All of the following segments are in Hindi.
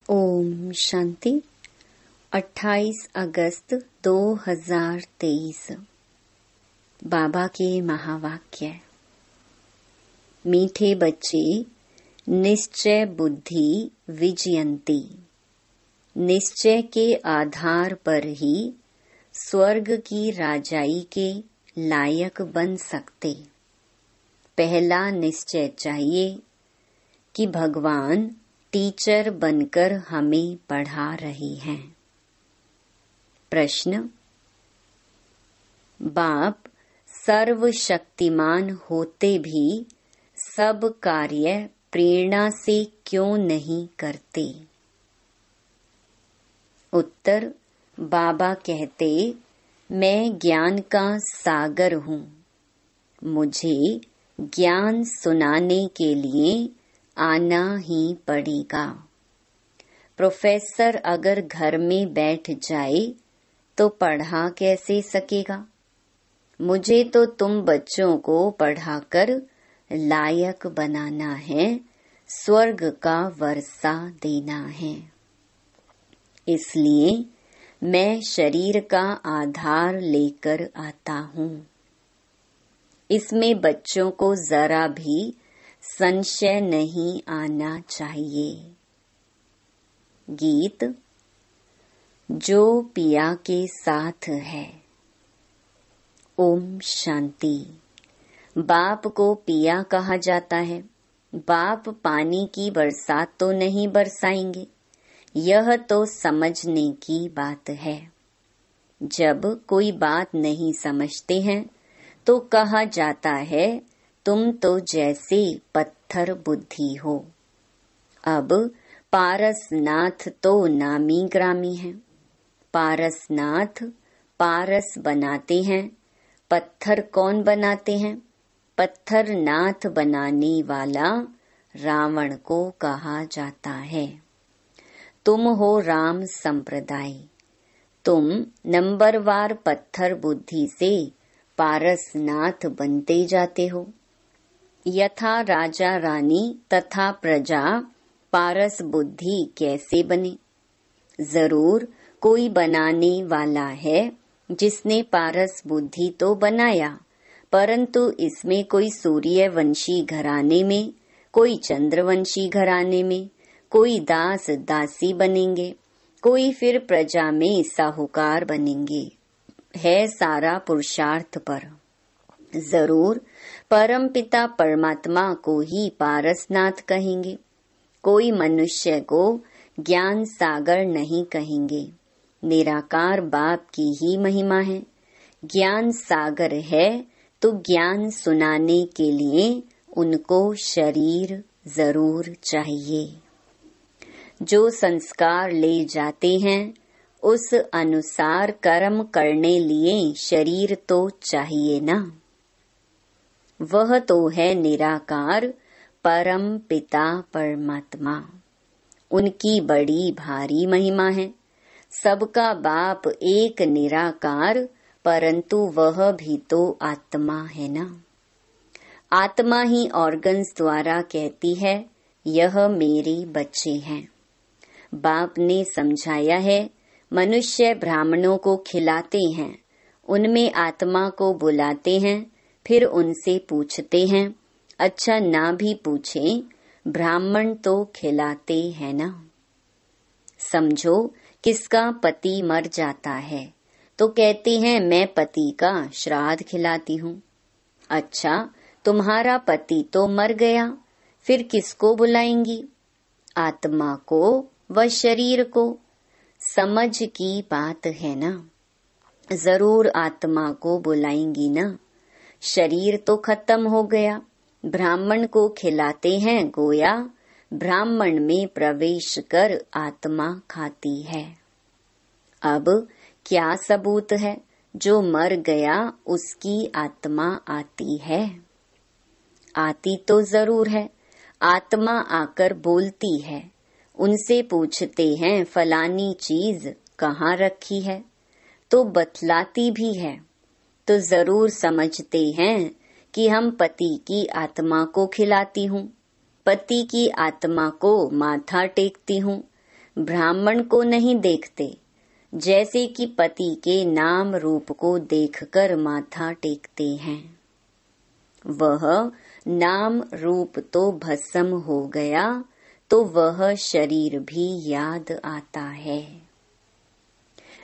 ओम शांति। 28 अगस्त 2023 बाबा के महावाक्य। मीठे बच्चे, निश्चय बुद्धि विजयंती। निश्चय के आधार पर ही स्वर्ग की राजाई के लायक बन सकते। पहला निश्चय चाहिए कि भगवान टीचर बनकर हमें पढ़ा रही हैं। प्रश्न: बाप सर्वशक्तिमान होते भी सब कार्य प्रेरणा से क्यों नहीं करते? उत्तर: बाबा कहते, मैं ज्ञान का सागर हूँ। मुझे ज्ञान सुनाने के लिए आना ही पड़ेगा। प्रोफेसर अगर घर में बैठ जाए तो पढ़ा कैसे सकेगा? मुझे तो तुम बच्चों को पढ़ाकर लायक बनाना है, स्वर्ग का वर्षा देना है। इसलिए मैं शरीर का आधार लेकर आता हूँ। इसमें बच्चों को जरा भी संशय नहीं आना चाहिए। गीत। जो पिया के साथ है। ओम शांति। बाप को पिया कहा जाता है। बाप पानी की बरसात तो नहीं बरसाएंगे, यह तो समझने की बात है। जब कोई बात नहीं समझते हैं तो कहा जाता है, तुम तो जैसे पत्थर बुद्धि हो। अब पारसनाथ तो नामी ग्रामी हैं। पारसनाथ पारस बनाते हैं। पत्थर कौन बनाते हैं? पत्थर नाथ बनाने वाला रावण को कहा जाता है। तुम हो राम संप्रदाय। तुम नंबरवार पत्थर बुद्धि से पारसनाथ बनते जाते हो। यथा राजा रानी तथा प्रजा पारस बुद्धि कैसे बने? जरूर कोई बनाने वाला है जिसने पारस बुद्धि तो बनाया, परंतु इसमें कोई सूर्यवंशी घराने में, कोई चंद्रवंशी घराने में, कोई दास दासी बनेंगे, कोई फिर प्रजा में साहूकार बनेंगे। है सारा पुरुषार्थ पर। जरूर परमपिता परमात्मा को ही पारसनाथ कहेंगे। कोई मनुष्य को ज्ञान सागर नहीं कहेंगे। निराकार बाप की ही महिमा है। ज्ञान सागर है तो ज्ञान सुनाने के लिए उनको शरीर जरूर चाहिए। जो संस्कार ले जाते हैं उस अनुसार कर्म करने लिए शरीर तो चाहिए ना। वह तो है निराकार परम पिता परमात्मा। उनकी बड़ी भारी महिमा है। सबका बाप एक निराकार, परंतु वह भी तो आत्मा है ना। आत्मा ही ऑर्गन्स द्वारा कहती है, यह मेरे बच्चे हैं। बाप ने समझाया है, मनुष्य ब्राह्मणों को खिलाते हैं, उनमें आत्मा को बुलाते हैं, फिर उनसे पूछते हैं। अच्छा ना भी पूछें, ब्राह्मण तो खिलाते हैं ना। समझो किसका पति मर जाता है तो कहते हैं, मैं पति का श्राद्ध खिलाती हूँ। अच्छा, तुम्हारा पति तो मर गया, फिर किसको बुलाएंगी? आत्मा को व शरीर को। समझ की बात है ना। जरूर आत्मा को बुलाएंगी ना। शरीर तो खत्म हो गया, ब्राह्मण को खिलाते हैं, गोया ब्राह्मण में प्रवेश कर आत्मा खाती है। अब क्या सबूत है? जो मर गया उसकी आत्मा आती है। आती तो जरूर है। आत्मा आकर बोलती है। उनसे पूछते हैं, फलानी चीज कहाँ रखी है? तो बतलाती भी है। तो जरूर समझते हैं कि हम पति की आत्मा को खिलाती हूँ, पति की आत्मा को माथा टेकती हूँ, ब्राह्मण को नहीं देखते, जैसे कि पति के नाम रूप को देखकर माथा टेकते हैं। वह नाम रूप तो भस्म हो गया तो वह शरीर भी याद आता है।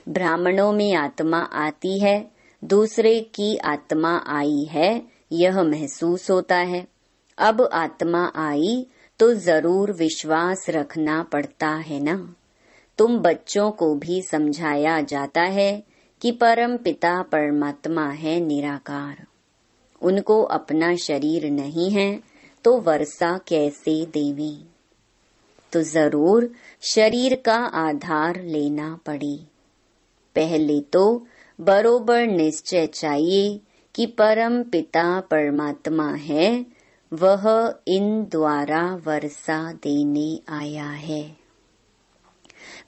ब्राह्मणों में आत्मा आती है, दूसरे की आत्मा आई है, यह महसूस होता है। अब आत्मा आई तो जरूर विश्वास रखना पड़ता है ना। तुम बच्चों को भी समझाया जाता है कि परम पिता परमात्मा है निराकार, उनको अपना शरीर नहीं है तो वर्षा कैसे देवी। तो जरूर शरीर का आधार लेना पड़ी। पहले तो बरोबर निश्चय चाहिए कि परम पिता परमात्मा है, वह इन द्वारा वर्षा देने आया है।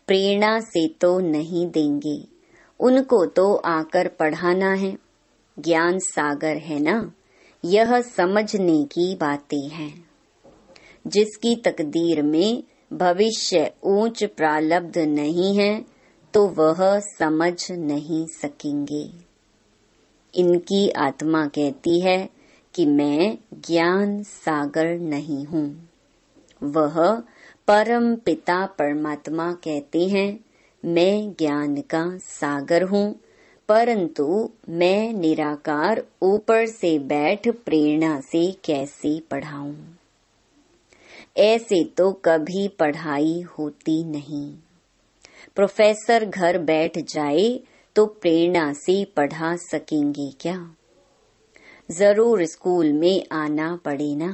प्रेरणा से तो नहीं देंगे, उनको तो आकर पढ़ाना है। ज्ञान सागर है ना, यह समझने की बातें हैं। जिसकी तकदीर में भविष्य ऊंच प्रारब्ध नहीं है तो वह समझ नहीं सकेंगे। इनकी आत्मा कहती है कि मैं ज्ञान सागर नहीं हूँ। वह परम पिता परमात्मा कहते हैं मैं ज्ञान का सागर हूँ, परंतु मैं निराकार ऊपर से बैठ प्रेरणा से कैसे पढ़ाऊं। ऐसे तो कभी पढ़ाई होती नहीं। प्रोफेसर घर बैठ जाए तो प्रेरणा से पढ़ा सकेंगे क्या? जरूर स्कूल में आना पड़े ना।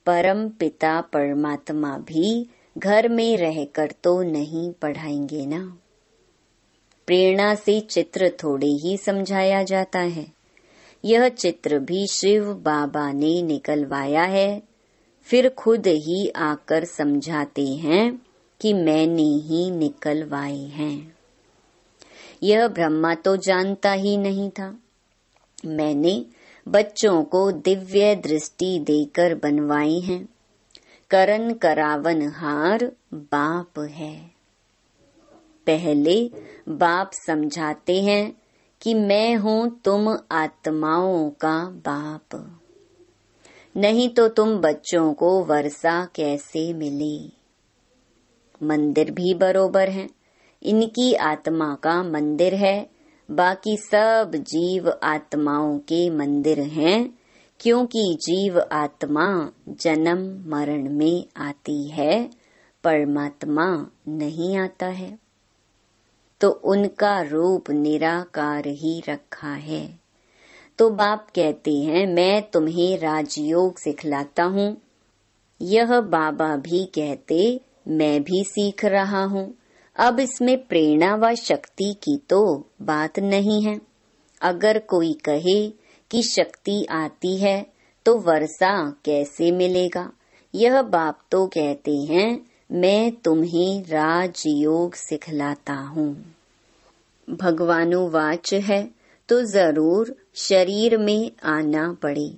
परम पिता परमात्मा भी घर में रहकर तो नहीं पढ़ाएंगे ना। प्रेरणा से चित्र थोड़े ही समझाया जाता है। यह चित्र भी शिव बाबा ने निकलवाया है, फिर खुद ही आकर समझाते हैं कि मैंने ही निकलवाए हैं। यह ब्रह्मा तो जानता ही नहीं था। मैंने बच्चों को दिव्य दृष्टि देकर बनवाई हैं। करन करावन हार बाप है। पहले बाप समझाते हैं कि मैं हूँ तुम आत्माओं का बाप, नहीं तो तुम बच्चों को वर्षा कैसे मिली। मंदिर भी बरोबर है, इनकी आत्मा का मंदिर है, बाकी सब जीव आत्माओं के मंदिर हैं, क्योंकि जीव आत्मा जन्म मरण में आती है, परमात्मा नहीं आता है। तो उनका रूप निराकार ही रखा है। तो बाप कहते हैं मैं तुम्हें राजयोग सिखलाता हूँ। यह बाबा भी कहते मैं भी सीख रहा हूँ। अब इसमें प्रेरणा व शक्ति की तो बात नहीं है। अगर कोई कहे कि शक्ति आती है तो वर्षा कैसे मिलेगा, यह बाप तो कहते हैं मैं तुम्हें राजयोग सिखलाता हूँ। भगवानुवाच है तो जरूर शरीर में आना पड़े।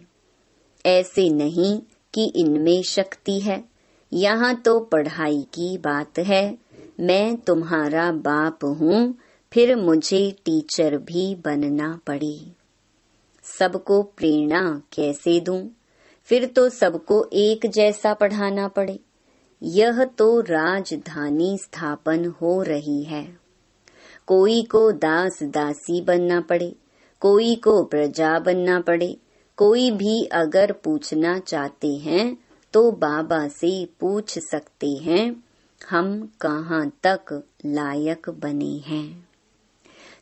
ऐसे नहीं कि इनमें शक्ति है, यहाँ तो पढ़ाई की बात है। मैं तुम्हारा बाप हूँ, फिर मुझे टीचर भी बनना पड़े। सबको प्रेरणा कैसे दूं, फिर तो सबको एक जैसा पढ़ाना पड़े। यह तो राजधानी स्थापन हो रही है। कोई को दास दासी बनना पड़े, कोई को प्रजा बनना पड़े। कोई भी अगर पूछना चाहते हैं तो बाबा से पूछ सकते हैं हम कहाँ तक लायक बने हैं।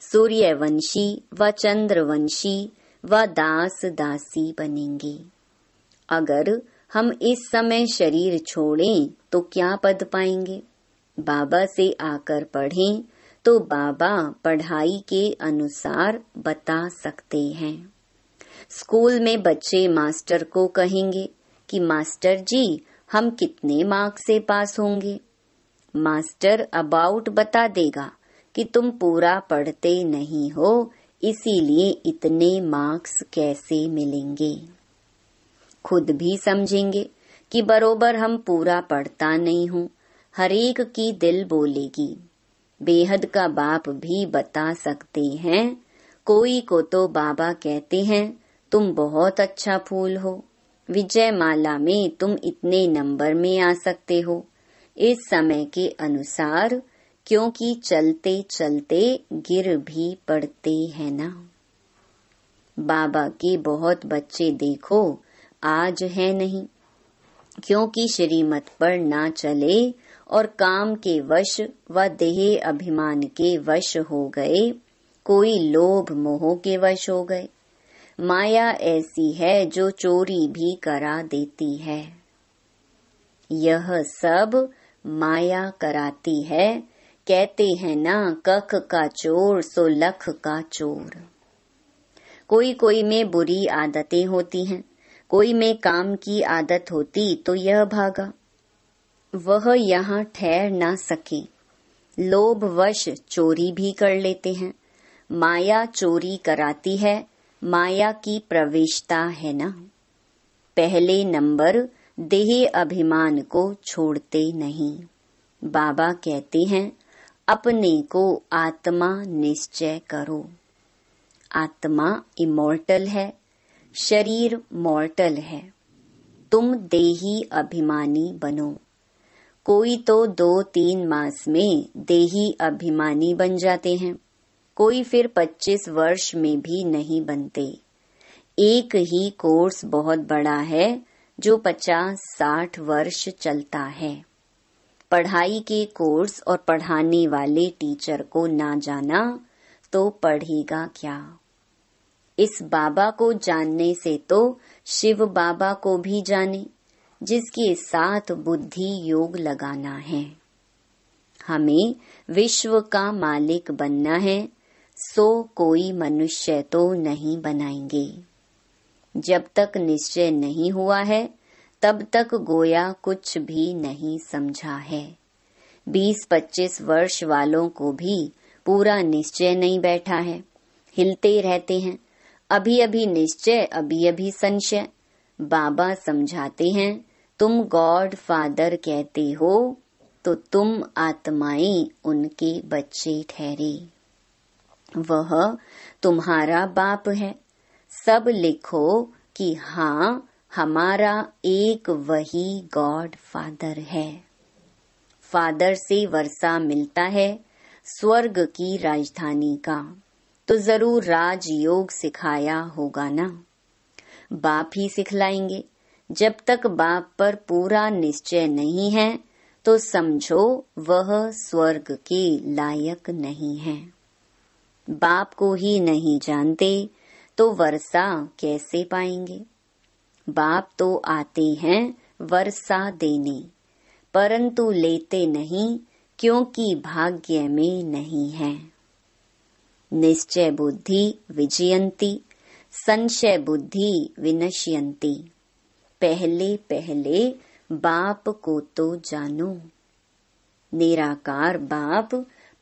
सूर्यवंशी व चंद्रवंशी व दास दासी बनेंगे। अगर हम इस समय शरीर छोड़ें तो क्या पद पाएंगे। बाबा से आकर पढ़ें तो बाबा पढ़ाई के अनुसार बता सकते हैं। स्कूल में बच्चे मास्टर को कहेंगे कि मास्टर जी हम कितने मार्क्स से पास होंगे। मास्टर अबाउट बता देगा कि तुम पूरा पढ़ते नहीं हो, इसीलिए इतने मार्क्स कैसे मिलेंगे। खुद भी समझेंगे कि बरोबर हम पूरा पढ़ता नहीं हूँ, हरेक की दिल बोलेगी। बेहद का बाप भी बता सकते हैं। कोई को तो बाबा कहते हैं तुम बहुत अच्छा फूल हो, विजय माला में तुम इतने नंबर में आ सकते हो इस समय के अनुसार, क्योंकि चलते चलते गिर भी पड़ते हैं ना। बाबा के बहुत बच्चे देखो आज है नहीं, क्योंकि श्रीमत पर ना चले और काम के वश व देह अभिमान के वश हो गए, कोई लोभ मोह के वश हो गए। माया ऐसी है जो चोरी भी करा देती है। यह सब माया कराती है। कहते हैं ना, कख का चोर सो लख का चोर। कोई कोई में बुरी आदतें होती हैं, कोई में काम की आदत होती तो यह भागा, वह यहाँ ठहर ना सके। लोभवश चोरी भी कर लेते हैं। माया चोरी कराती है, माया की प्रवेशता है ना। पहले नंबर देह अभिमान को छोड़ते नहीं। बाबा कहते हैं अपने को आत्मा निश्चय करो। आत्मा इमॉर्टल है, शरीर मॉर्टल है। तुम देही अभिमानी बनो। कोई तो 2-3 मास में देही अभिमानी बन जाते हैं, कोई फिर 25 वर्ष में भी नहीं बनते। एक ही कोर्स बहुत बड़ा है जो 50-60 वर्ष चलता है। पढ़ाई के कोर्स और पढ़ाने वाले टीचर को ना जाना तो पढ़ेगा क्या। इस बाबा को जानने से तो शिव बाबा को भी जाने, जिसके साथ बुद्धि योग लगाना है। हमें विश्व का मालिक बनना है, सो कोई मनुष्य तो नहीं बनाएंगे। जब तक निश्चय नहीं हुआ है तब तक गोया कुछ भी नहीं समझा है। 20-25 वर्ष वालों को भी पूरा निश्चय नहीं बैठा है, हिलते रहते हैं। अभी अभी निश्चय, अभी अभी संशय। बाबा समझाते हैं तुम गॉड फादर कहते हो तो तुम आत्माएं उनके बच्चे ठहरे। वह तुम्हारा बाप है। सब लिखो कि हाँ, हमारा एक वही गॉड फादर है। फादर से वर्षा मिलता है स्वर्ग की राजधानी का, तो जरूर राजयोग सिखाया होगा ना। बाप ही सिखलाएंगे। जब तक बाप पर पूरा निश्चय नहीं है तो समझो वह स्वर्ग के लायक नहीं है। बाप को ही नहीं जानते तो वर्षा कैसे पाएंगे। बाप तो आते हैं वर्षा देने, परंतु लेते नहीं, क्योंकि भाग्य में नहीं है। निश्चय बुद्धि विजयंती, संशय बुद्धि विनश्यंती। पहले पहले बाप को तो जानो। निराकार बाप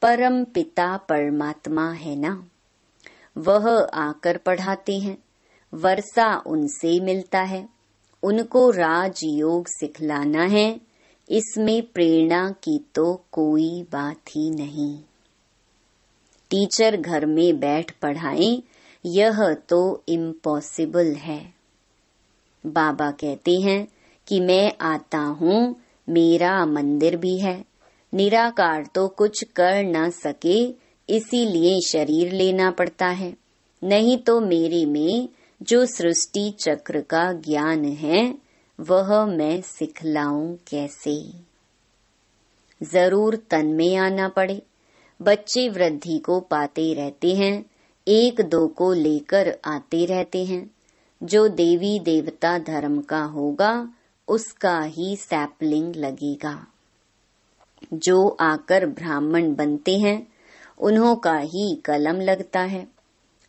परम पिता परमात्मा है ना। वह आकर पढ़ाते हैं, वर्षा उनसे मिलता है। उनको राजयोग सिखलाना है, इसमें प्रेरणा की तो कोई बात ही नहीं। टीचर घर में बैठ पढ़ाएं, यह तो इम्पॉसिबल है। बाबा कहते हैं कि मैं आता हूँ, मेरा मंदिर भी है। निराकार तो कुछ कर न सके, इसीलिए शरीर लेना पड़ता है। नहीं तो मेरे में जो सृष्टि चक्र का ज्ञान है वह मैं सिखलाऊं कैसे। जरूर तन में आना पड़े। बच्चे वृद्धि को पाते रहते हैं, 1-2 को लेकर आते रहते हैं। जो देवी देवता धर्म का होगा उसका ही सैपलिंग लगेगा। जो आकर ब्राह्मण बनते हैं उन्हों का ही कलम लगता है।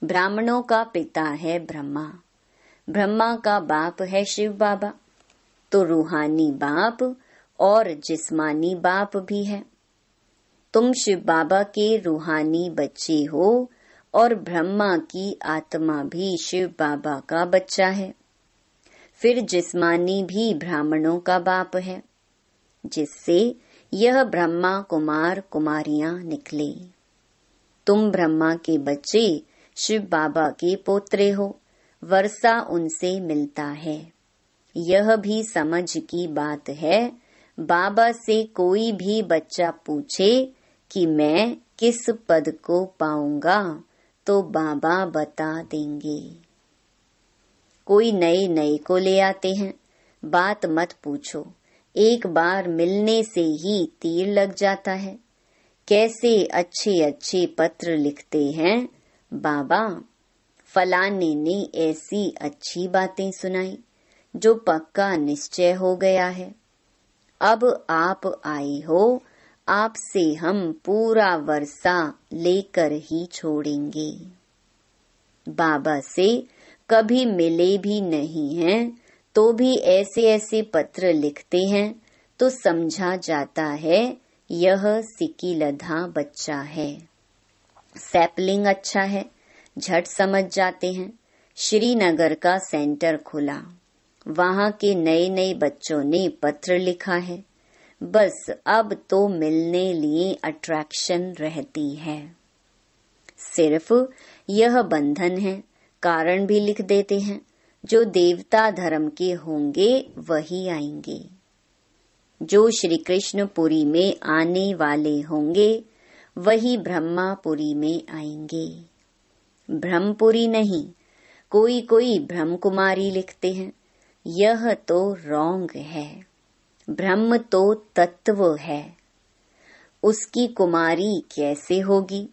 ब्राह्मणों का पिता है ब्रह्मा, ब्रह्मा का बाप है शिव बाबा। तो रूहानी बाप और जिस्मानी बाप भी है। तुम शिव बाबा के रूहानी बच्चे हो और ब्रह्मा की आत्मा भी शिव बाबा का बच्चा है। फिर जिस्मानी भी ब्राह्मणों का बाप है, जिससे यह ब्रह्मा कुमार कुमारियां निकले। तुम ब्रह्मा के बच्चे शिव बाबा के पोत्रे हो, वर्षा उनसे मिलता है। यह भी समझ की बात है। बाबा से कोई भी बच्चा पूछे कि मैं किस पद को पाऊंगा तो बाबा बता देंगे। कोई नए नए को ले आते हैं, बात मत पूछो, एक बार मिलने से ही तीर लग जाता है। कैसे अच्छे अच्छे पत्र लिखते हैं बाबा, फलाने ने ऐसी अच्छी बातें सुनाई जो पक्का निश्चय हो गया है। अब आप आए हो, आपसे हम पूरा वर्षा लेकर ही छोड़ेंगे। बाबा से कभी मिले भी नहीं हैं तो भी ऐसे ऐसे पत्र लिखते हैं तो समझा जाता है यह सिकीलधा बच्चा है। सैपलिंग अच्छा है, झट समझ जाते हैं। श्रीनगर का सेंटर खुला, वहाँ के नए नए बच्चों ने पत्र लिखा है। बस अब तो मिलने लिए अट्रैक्शन रहती है। सिर्फ यह बंधन है, कारण भी लिख देते हैं। जो देवता धर्म के होंगे वही आएंगे। जो श्री कृष्णपुरी में आने वाले होंगे वही ब्रह्मापुरी में आएंगे। ब्रह्मपुरी नहीं, कोई कोई ब्रह्म कुमारी लिखते हैं। यह तो रॉन्ग है। ब्रह्म तो तत्व है, उसकी कुमारी कैसे होगी?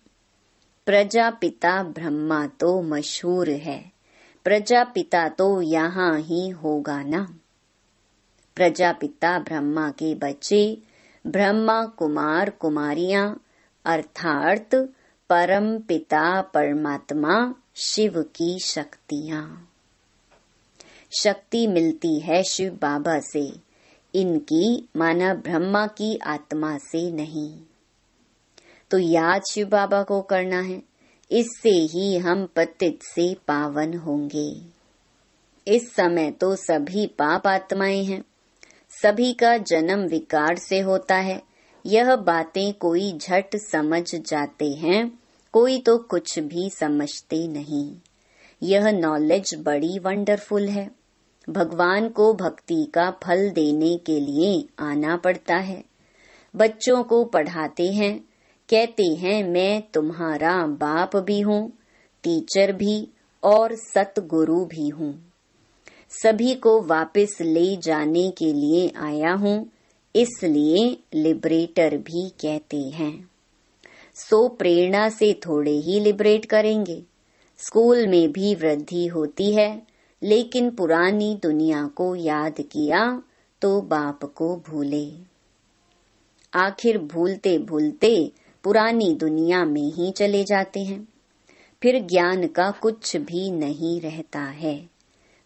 प्रजापिता ब्रह्मा तो मशहूर है, प्रजापिता तो यहाँ ही होगा ना। प्रजापिता ब्रह्मा के बच्चे ब्रह्मा कुमार कुमारियां अर्थात परम पिता परमात्मा शिव की शक्तियां। शक्ति मिलती है शिव बाबा से, इनकी माना ब्रह्मा की आत्मा से नहीं। तो याद शिव बाबा को करना है, इससे ही हम पतित से पावन होंगे। इस समय तो सभी पाप आत्माएं हैं, सभी का जन्म विकार से होता है। यह बातें कोई झट समझ जाते हैं, कोई तो कुछ भी समझते नहीं। यह नॉलेज बड़ी वंडरफुल है। भगवान को भक्ति का फल देने के लिए आना पड़ता है। बच्चों को पढ़ाते हैं, कहते हैं मैं तुम्हारा बाप भी हूँ, टीचर भी और सतगुरु भी हूँ। सभी को वापस ले जाने के लिए आया हूँ, इसलिए लिबरेटर भी कहते हैं। सो प्रेरणा से थोड़े ही लिबरेट करेंगे। स्कूल में भी वृद्धि होती है, लेकिन पुरानी दुनिया को याद किया तो बाप को भूले। आखिर भूलते भूलते पुरानी दुनिया में ही चले जाते हैं। फिर ज्ञान का कुछ भी नहीं रहता है,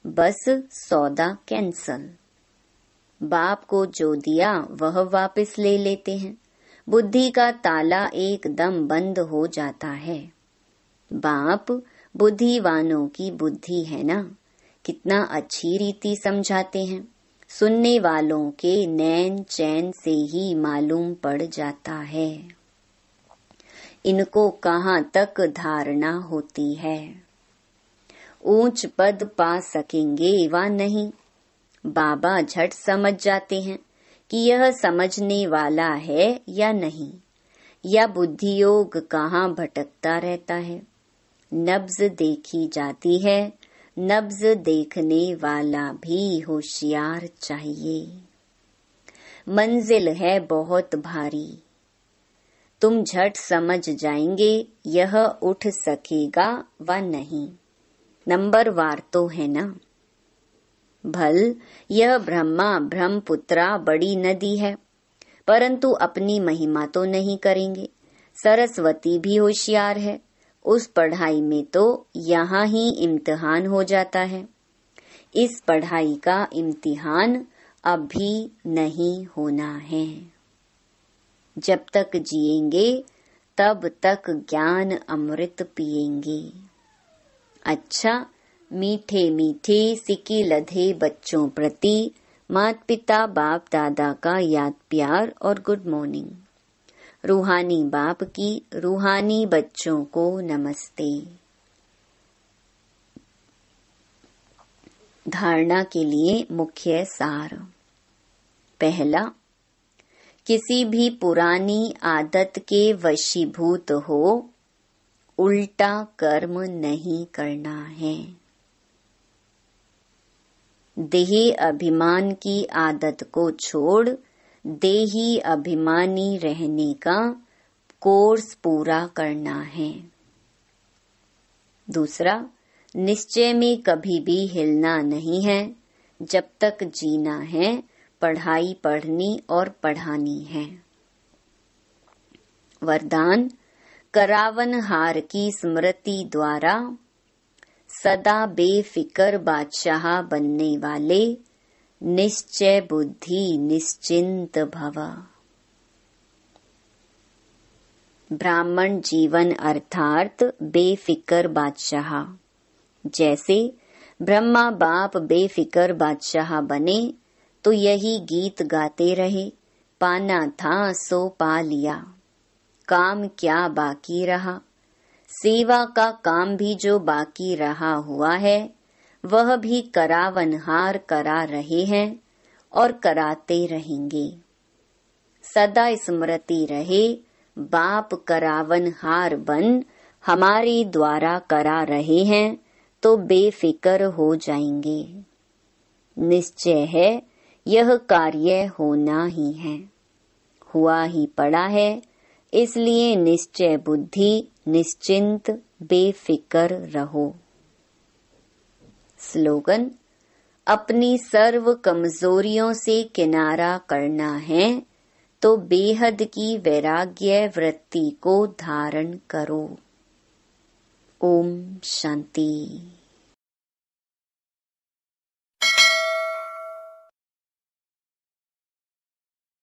बस सौदा कैंसल। बाप को जो दिया वह वापस ले लेते हैं। बुद्धि का ताला एकदम बंद हो जाता है। बाप बुद्धिवानों की बुद्धि है ना, कितना अच्छी रीति समझाते हैं। सुनने वालों के नैन चैन से ही मालूम पड़ जाता है इनको कहाँ तक धारणा होती है, ऊंच पद पा सकेंगे वा नहीं। बाबा झट समझ जाते हैं कि यह समझने वाला है या नहीं, या बुद्धि योग कहाँ भटकता रहता है। नब्ज देखी जाती है, नब्ज देखने वाला भी होशियार चाहिए। मंजिल है बहुत भारी, तुम झट समझ जाएंगे यह उठ सकेगा व नहीं। नंबर वार तो है ना। भल यह ब्रह्मा ब्रह्मपुत्रा बड़ी नदी है, परंतु अपनी महिमा तो नहीं करेंगे। सरस्वती भी होशियार है, उस पढ़ाई में तो यहाँ ही इम्तिहान हो जाता है। इस पढ़ाई का इम्तिहान अभी नहीं होना है। जब तक जिएंगे तब तक ज्ञान अमृत पिएंगे। अच्छा, मीठे मीठे सिकी लधे बच्चों प्रति माता पिता बाप दादा का याद प्यार और गुड मॉर्निंग। रूहानी बाप की रूहानी बच्चों को नमस्ते। धारणा के लिए मुख्य सार। पहला, किसी भी पुरानी आदत के वशीभूत हो उल्टा कर्म नहीं करना है। देही अभिमान की आदत को छोड़ देही अभिमानी रहने का कोर्स पूरा करना है। दूसरा, निश्चय में कभी भी हिलना नहीं है। जब तक जीना है पढ़ाई पढ़नी और पढ़ानी है। वरदान, करावनहार की स्मृति द्वारा सदा बेफिक्र बादशाह बनने वाले निश्चय बुद्धि निश्चिंत भव। ब्राह्मण जीवन अर्थात बेफिक्र बादशाह। जैसे ब्रह्मा बाप बेफिक्र बादशाह बने तो यही गीत गाते रहे, पाना था सो पा लिया, काम क्या बाकी रहा। सेवा का काम भी जो बाकी रहा हुआ है वह भी करावनहार करा रहे हैं और कराते रहेंगे। सदा स्मृति रहे, बाप करावनहार बन हमारे द्वारा करा रहे हैं तो बेफिक्र हो जाएंगे। निश्चय है यह कार्य होना ही है, हुआ ही पड़ा है, इसलिए निश्चय बुद्धि निश्चिंत बेफिक्र रहो। स्लोगन, अपनी सर्व कमजोरियों से किनारा करना है तो बेहद की वैराग्य वृत्ति को धारण करो। ओम शांति।